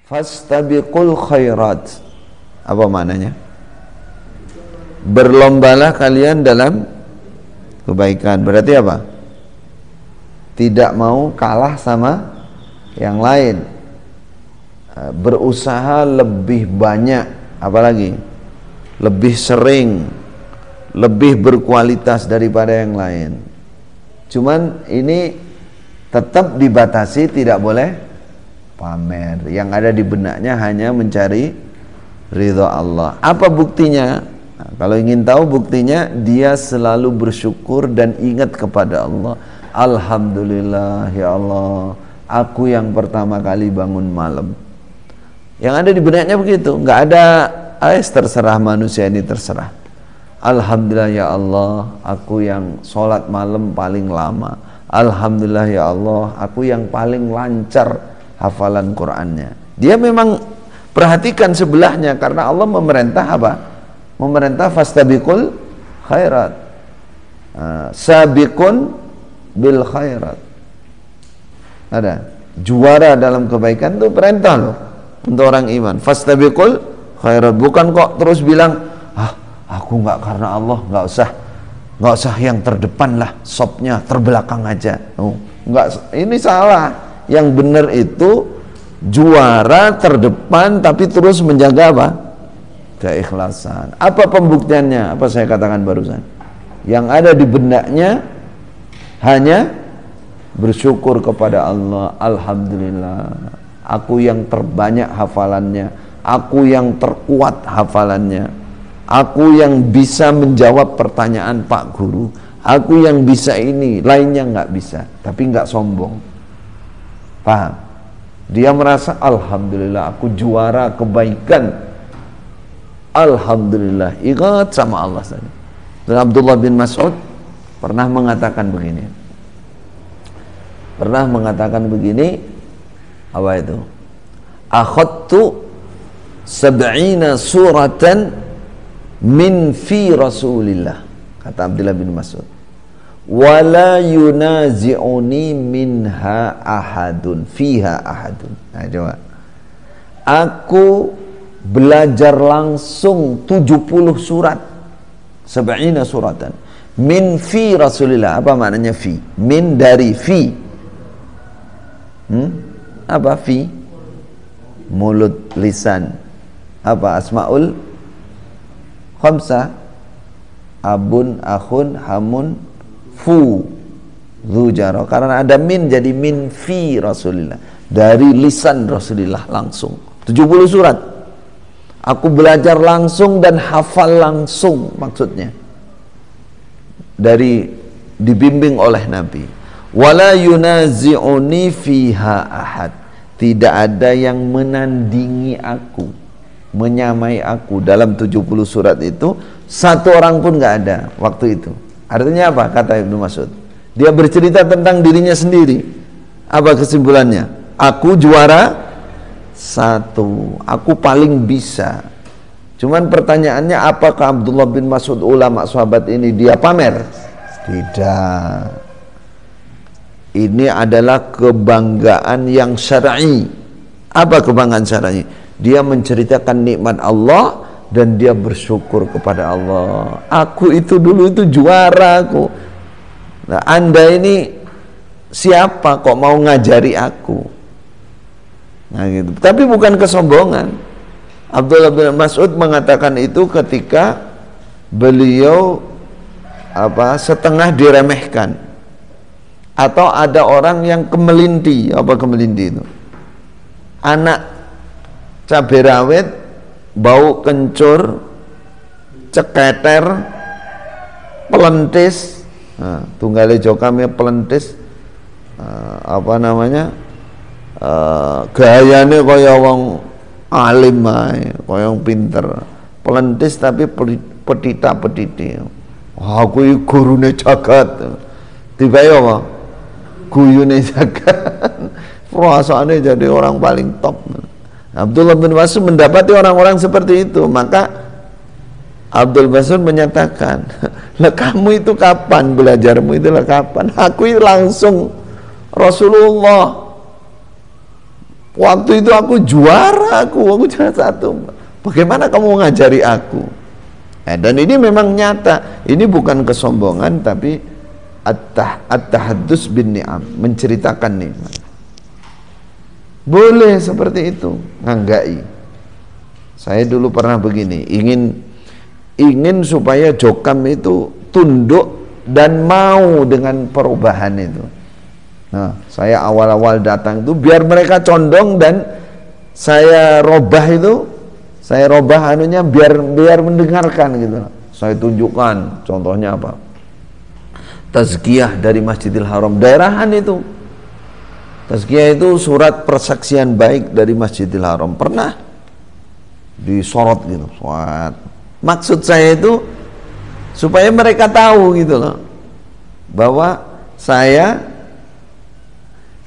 Fastabiqul khairat. Apa maknanya? Berlombalah kalian dalam kebaikan. Berarti apa? Tidak mau kalah sama yang lain. Berusaha lebih banyak, apalagi lebih sering, lebih berkualitas daripada yang lain. Cuman ini tetap dibatasi, tidak boleh pamer. Yang ada di benaknya hanya mencari ridha Allah. Apa buktinya? Nah, kalau ingin tahu buktinya, dia selalu bersyukur dan ingat kepada Allah. Alhamdulillah ya Allah, aku yang pertama kali bangun malam. Yang ada di benaknya begitu, nggak ada terserah manusia ini, terserah. Alhamdulillah ya Allah, aku yang sholat malam paling lama. Alhamdulillah ya Allah, aku yang paling lancar hafalan Qur'annya. Dia memang perhatikan sebelahnya, karena Allah memerintah apa? Memerintah fastabiqul khairat. Sabiqun bil khairat. Ada juara dalam kebaikan itu perintah loh untuk orang iman. Fastabiqul khairat, bukan kok terus bilang, aku nggak, karena Allah nggak usah yang terdepan lah, sopnya terbelakang aja. Nggak, ini salah. Yang benar itu juara terdepan, tapi terus menjaga apa? Keikhlasan. Apa pembuktiannya? Apa saya katakan barusan? Yang ada di benaknya hanya bersyukur kepada Allah. Alhamdulillah, aku yang terbanyak hafalannya, aku yang terkuat hafalannya, aku yang bisa menjawab pertanyaan Pak Guru, aku yang bisa ini, lainnya nggak bisa. Tapi nggak sombong. Paham? Dia merasa alhamdulillah aku juara kebaikan. Alhamdulillah, ingat sama Allah saja. Dan Abdullah bin Mas'ud pernah mengatakan begini. Apa itu? Akhadtu 70 suratan min fi Rasulillah, kata Abdullah bin Mas'ud. Wala yunazi'uni minha ahadun, fiha ahadun. Nah, coba. Aku belajar langsung 70 surat, 70 suratan min fi Rasulillah. Apa maknanya fi? Min dari fi. Apa fi? Mulut, lisan. Apa? Asmaul khamsah. Abun, akhun, hamun, fu, dzujaro. Karena ada min, jadi min fi Rasulillah, dari lisan Rasulillah langsung 70 surat. Aku belajar langsung dan hafal langsung, maksudnya dari dibimbing oleh Nabi. Wala yunazi'uni fiha ahad, tidak ada yang menandingi aku, menyamai aku dalam 70 surat itu. Satu orang pun nggak ada waktu itu. Artinya apa? Kata Ibnu Mas'ud, dia bercerita tentang dirinya sendiri. Apa kesimpulannya? Aku juara satu, aku paling bisa. Cuman pertanyaannya, apakah Abdullah bin Mas'ud, ulama sahabat ini, dia pamer? Tidak. Ini adalah kebanggaan yang syar'i. Apa kebanggaan syar'i? Dia menceritakan nikmat Allah dan dia bersyukur kepada Allah. Aku itu dulu itu juara aku. Nah, Anda ini siapa kok mau ngajari aku? Nah, gitu. Tapi bukan kesombongan. Abdullah bin Mas'ud mengatakan itu ketika beliau setengah diremehkan, atau ada orang yang kemelinti. Apa kemelinti itu? Anak cabai rawit, bau kencur, ceketer, pelentis. Nah, tunggale jokamnya pelentis. Gayane kaya wong alim ae, kaya wong pinter. Pelentis tapi petita-petiti. Aku iki gurune jagat. Tiba-tiba apa? Guyune jagat. Perasaane jadi orang paling top. Abdullah bin Mas'ud mendapati orang-orang seperti itu. Maka Abdul Mas'ud menyatakan, lah kamu itu kapan belajarmu itu, lah kapan? Aku itu langsung Rasulullah Waktu itu aku juara, aku juara 1. Bagaimana kamu ngajari aku? Dan ini memang nyata. Ini bukan kesombongan, tapi at-tahaddus bin ni'am, menceritakan nikmat. Boleh seperti itu, nganggai. Saya dulu pernah begini, ingin supaya Jokam itu tunduk dan mau dengan perubahan itu. Nah, saya awal-awal datang itu biar mereka condong, dan saya robah anunya biar mendengarkan gitu. Saya tunjukkan contohnya apa? Tazkiyah dari Masjidil Haram, daerahan itu. Tazkiyah itu surat persaksian baik dari Masjidil Haram, pernah disorot gitu. Maksud saya itu supaya mereka tahu gitu loh, bahwa saya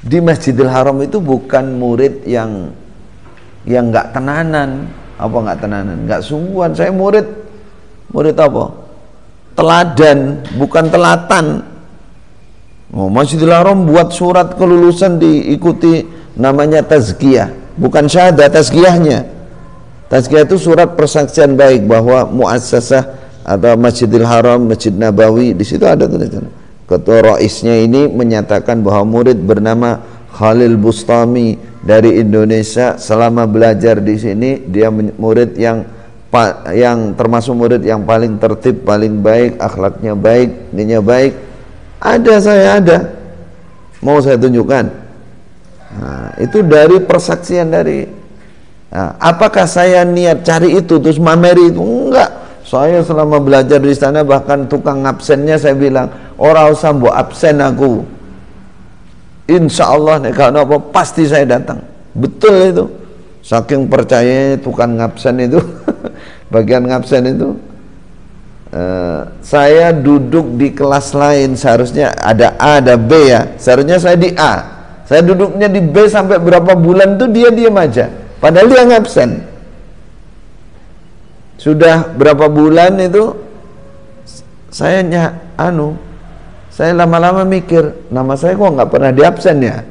di Masjidil Haram itu bukan murid yang nggak tenanan. Apa nggak tenanan? Nggak sungguhan. Saya murid apa? Teladan, bukan telatan. Masjidil Haram buat surat kelulusan diikuti, namanya tazkiyah, bukan syahadat, tazkiyahnya. Tazkiyah itu surat persaksian baik bahwa muassasah atau Masjidil Haram, Masjid Nabawi, di situ ada tulisan. Ketua raisnya ini menyatakan bahwa murid bernama Khalil Bustami dari Indonesia, selama belajar di sini dia murid yang termasuk murid yang paling tertib, paling baik, akhlaknya baik, niatnya baik. Saya ada. Mau saya tunjukkan. Nah, itu dari persaksian dari. Nah, apakah saya niat cari itu terus mameri itu? Enggak. Saya selama belajar di sana, bahkan tukang absennya saya bilang, orang usah mbok absen aku. Insya Allah kalau apa pasti saya datang. Betul itu. Saking percayanya tukang ngabsen itu, bagian ngabsen itu. Saya duduk di kelas lain, seharusnya ada A, ada B ya. Seharusnya saya di A. Saya duduknya di B sampai berapa bulan tuh dia diam aja. Padahal dia ngabsen. Sudah berapa bulan itu saya lama-lama mikir, nama saya kok nggak pernah di absen ya,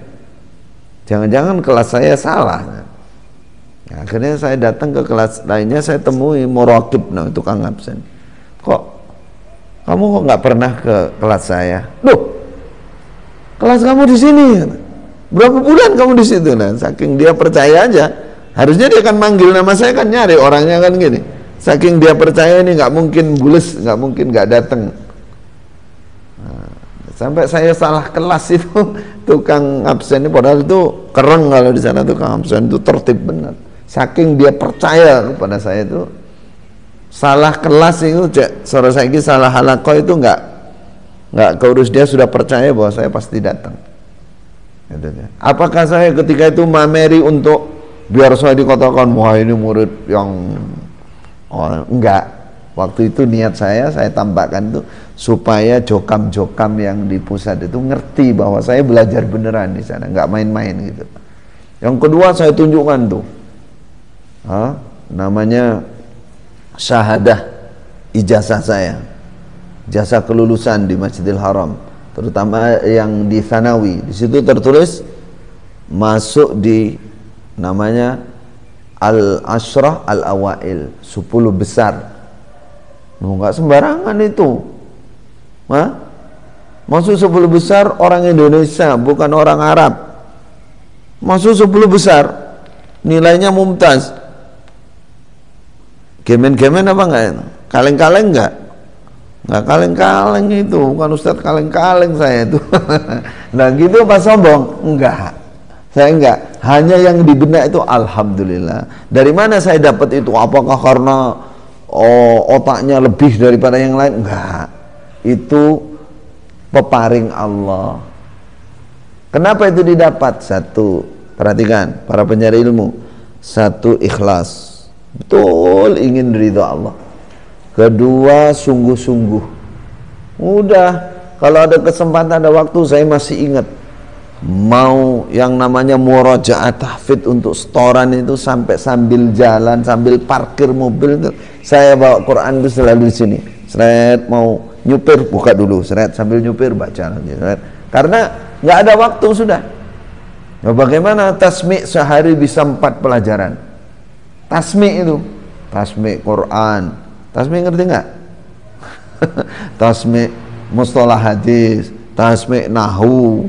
jangan-jangan kelas saya salah. Nah, akhirnya saya datang ke kelas lainnya, saya temui murakib, tukang absen. Kamu kok nggak pernah ke kelas saya? Loh, kelas kamu di sini, berapa bulan kamu di situ? Nah, saking dia percaya aja, harusnya dia akan manggil nama saya, kan nyari orangnya kan gini. Saking dia percaya ini nggak mungkin bules, nggak mungkin nggak datang. Nah, sampai saya salah kelas itu tukang absen ini, padahal itu keren kalau di sana tukang absen itu tertib benar. Saking dia percaya kepada saya itu, salah kelas itu, sore saya ini salah halaqah itu nggak keurus, dia sudah percaya bahwa saya pasti datang. Apakah saya ketika itu mameri untuk biar saya dikatakan wah ini murid yang enggak. Waktu itu niat saya tambahkan itu supaya jokam-jokam yang di pusat itu ngerti bahwa saya belajar beneran di sana, nggak main-main gitu. Yang kedua saya tunjukkan tuh, namanya syahadah ijazah saya, ijazah kelulusan di Masjidil Haram, terutama yang di Thanawi. Di situ tertulis masuk di namanya Al-Ashrah Al-Awail, 10 besar. Nggak sembarangan itu. Masuk 10 besar orang Indonesia, bukan orang Arab. Masuk 10 besar, nilainya mumtaz. Gemen-gemen apa enggak? Kaleng-kaleng enggak? Enggak kaleng-kaleng itu, bukan Ustadz kaleng-kaleng saya itu. Nah gitu apa sombong? Enggak. Saya enggak, hanya yang di benak itu alhamdulillah. Dari mana saya dapat itu? Apakah karena otaknya lebih daripada yang lain? Enggak. Itu peparing Allah. Kenapa itu didapat? Satu, perhatikan para pencari ilmu. Satu, ikhlas. Betul ingin ridha Allah. Kedua, sungguh-sungguh. Udah, kalau ada kesempatan, ada waktu, saya masih ingat. Mau yang namanya murajaah tahfidz untuk setoran itu sambil jalan, sambil parkir mobil itu saya bawa Quran itu selalu di sini. Seret mau nyupir buka dulu, seret sambil nyupir baca lagi. Karena nggak ada waktu sudah. Nah, bagaimana tasmi' sehari bisa 4 pelajaran? Tasmi' itu, tasmi' Quran, tasmi' ngerti nggak? Tasmi' mustalah hadis, tasmi' nahu.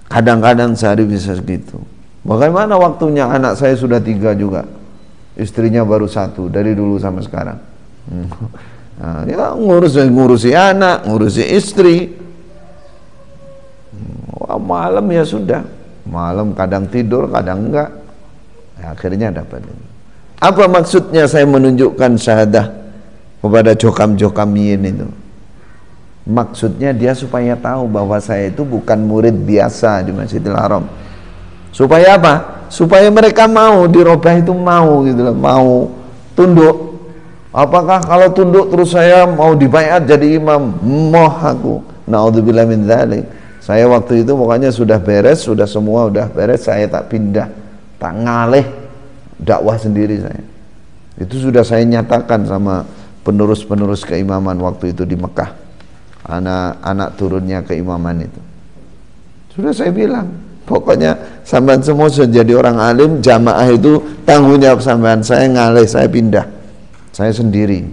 Kadang-kadang sehari bisa segitu. Bagaimana waktunya? Anak saya sudah 3 juga, istrinya baru 1 dari dulu sampai sekarang. Nah, ya ngurusi anak, ngurusi istri. Wah, malam ya sudah, malam kadang tidur, kadang enggak. Ya, akhirnya dapat ini. Apa maksudnya saya menunjukkan syahadah kepada jokam-jokamiyin itu? Maksudnya dia supaya tahu bahwa saya itu bukan murid biasa di Masjidil Haram. Supaya apa? Supaya mereka mau dirobah itu, mau gitu loh, mau tunduk. Apakah kalau tunduk terus saya mau dibaiat jadi imam? Moh aku. Naudzubillah min dzalik. Saya waktu itu pokoknya sudah beres, sudah semua udah beres, saya tak pindah, tak ngalih dakwah sendiri saya. Itu sudah saya nyatakan sama penerus-penerus keimaman waktu itu di Mekah. Anak turunnya keimaman itu sudah saya bilang, pokoknya sampean semua sudah jadi orang alim, jamaah itu tanggung jawab sampean, saya ngalih, saya pindah, saya sendiri,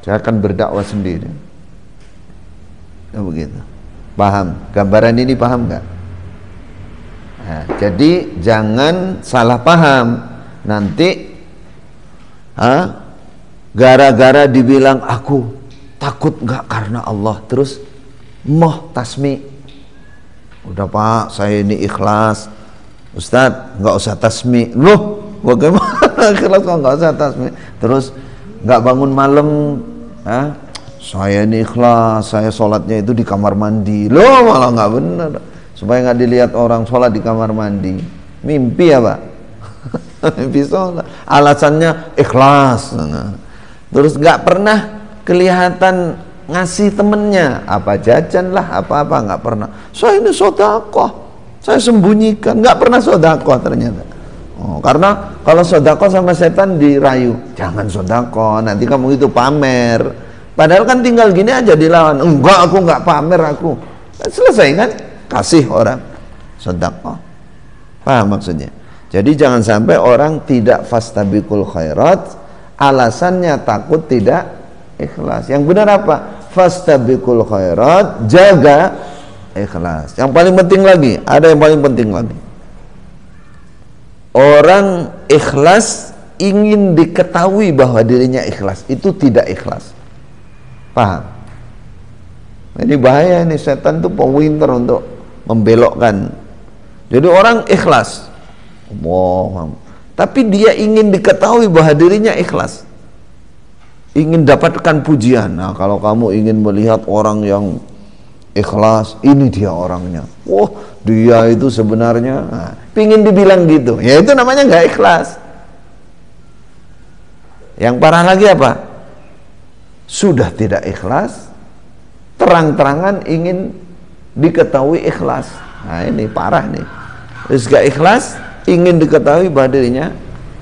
saya akan berdakwah sendiri. Ya begitu. Paham? Gambaran ini paham nggak? Nah, jadi jangan salah paham nanti, gara-gara dibilang aku takut nggak karena Allah, terus moh tasmi. Udah Pak, saya ini ikhlas. Ustadz, nggak usah tasmi. Loh, bagaimana ikhlas kok nggak usah tasmi? Terus nggak bangun malam, saya ini ikhlas, saya sholatnya itu di kamar mandi. Loh, malah nggak bener. Supaya nggak dilihat orang sholat di kamar mandi. Mimpi ya Pak? Mimpi sholat. Alasannya ikhlas. Terus nggak pernah kelihatan ngasih temennya, apa jajan lah, apa-apa, nggak pernah. Saya ini sodakoh, saya sembunyikan, nggak pernah sodakoh ternyata. Karena kalau sodakoh sama setan dirayu, jangan sodakoh, nanti kamu itu pamer. Padahal kan tinggal gini aja dilawan, enggak, aku nggak pamer, aku selesai kan, kasih orang sodakoh. Paham maksudnya? Jadi jangan sampai orang tidak fastabiqul khairat, alasannya takut tidak ikhlas. Yang benar apa? Fastabiqul khairat, jaga ikhlas. Yang paling penting lagi, ada yang paling penting lagi. Orang ikhlas ingin diketahui bahwa dirinya ikhlas, itu tidak ikhlas. Paham? Ini bahaya, ini setan tuh pintar untuk membelokkan. Jadi orang ikhlas, tapi dia ingin diketahui bahwa dirinya ikhlas, ingin dapatkan pujian. Nah, kalau kamu ingin melihat orang yang ikhlas, ini dia orangnya. Dia itu sebenarnya, pingin dibilang gitu. Ya itu namanya nggak ikhlas. Yang parah lagi apa? Sudah tidak ikhlas, terang-terangan ingin diketahui ikhlas. Nah ini parah nih. Terus gak ikhlas, ingin diketahui bahwa dirinya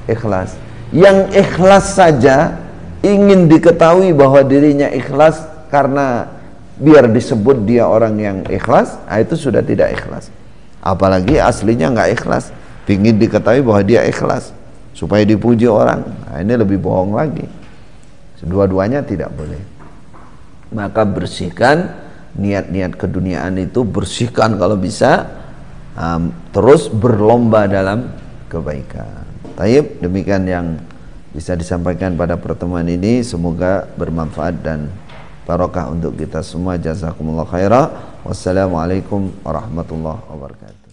ikhlas. Yang ikhlas saja ingin diketahui bahwa dirinya ikhlas karena biar disebut dia orang yang ikhlas, itu sudah tidak ikhlas. Apalagi aslinya nggak ikhlas, ingin diketahui bahwa dia ikhlas supaya dipuji orang. Nah, ini lebih bohong lagi. Dua-duanya tidak boleh. Maka bersihkan niat-niat keduniaan itu, bersihkan kalau bisa, terus berlomba dalam kebaikan. Taib, demikian yang bisa disampaikan pada pertemuan ini, semoga bermanfaat dan barokah untuk kita semua. Jazakumullah khairah. Wassalamualaikum warahmatullahi wabarakatuh.